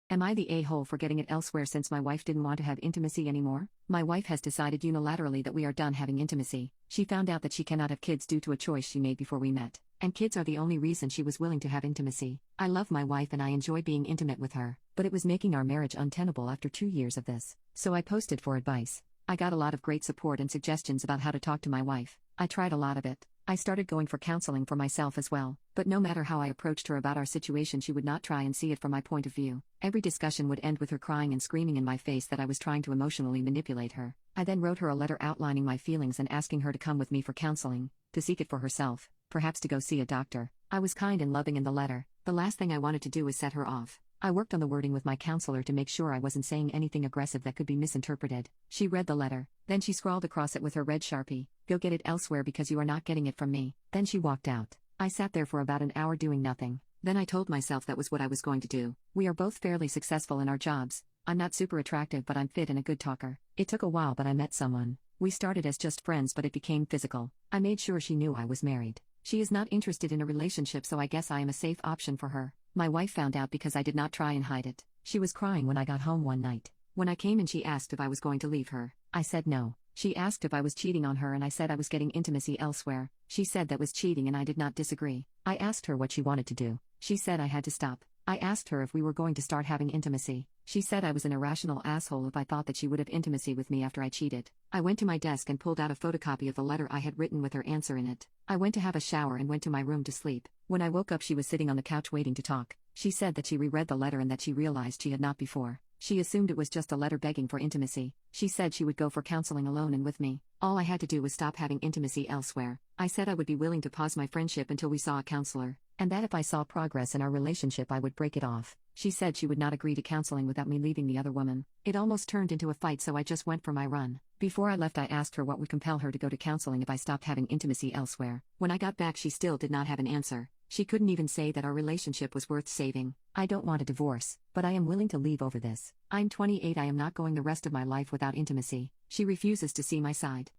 Am I the a-hole for getting it elsewhere since my wife didn't want to have intimacy anymore? My wife has decided unilaterally that we are done having intimacy. She found out that she cannot have kids due to a choice she made before we met. And kids are the only reason she was willing to have intimacy. I love my wife and I enjoy being intimate with her, but it was making our marriage untenable after 2 years of this. So I posted for advice. I got a lot of great support and suggestions about how to talk to my wife. I tried a lot of it. I started going for counseling for myself as well, but no matter how I approached her about our situation, she would not try and see it from my point of view. Every discussion would end with her crying and screaming in my face that I was trying to emotionally manipulate her. I then wrote her a letter outlining my feelings and asking her to come with me for counseling, to seek it for herself, perhaps to go see a doctor. I was kind and loving in the letter. The last thing I wanted to do was set her off. I worked on the wording with my counselor to make sure I wasn't saying anything aggressive that could be misinterpreted. She read the letter. Then she scrawled across it with her red Sharpie, "Go get it elsewhere because you are not getting it from me." Then she walked out. I sat there for about an hour doing nothing. Then I told myself that was what I was going to do. We are both fairly successful in our jobs. I'm not super attractive, but I'm fit and a good talker. It took a while, but I met someone. We started as just friends, but it became physical. I made sure she knew I was married. She is not interested in a relationship, so I guess I am a safe option for her. My wife found out because I did not try and hide it. She was crying when I got home one night. When I came in, she asked if I was going to leave her. I said no. She asked if I was cheating on her and I said I was getting intimacy elsewhere. She said that was cheating and I did not disagree. I asked her what she wanted to do. She said I had to stop. I asked her if we were going to start having intimacy. She said I was an irrational asshole if I thought that she would have intimacy with me after I cheated. I went to my desk and pulled out a photocopy of the letter I had written with her answer in it. I went to have a shower and went to my room to sleep. When I woke up, she was sitting on the couch waiting to talk. She said that she reread the letter and that she realized she had not before. She assumed it was just a letter begging for intimacy. She said she would go for counseling alone and with me. All I had to do was stop having intimacy elsewhere. I said I would be willing to pause my friendship until we saw a counselor, and that if I saw progress in our relationship I would break it off. She said she would not agree to counseling without me leaving the other woman. It almost turned into a fight, so I just went for my run. Before I left, I asked her what would compel her to go to counseling if I stopped having intimacy elsewhere. When I got back, she still did not have an answer. She couldn't even say that our relationship was worth saving. I don't want a divorce, but I am willing to leave over this. I'm 28, I am not going the rest of my life without intimacy. She refuses to see my side.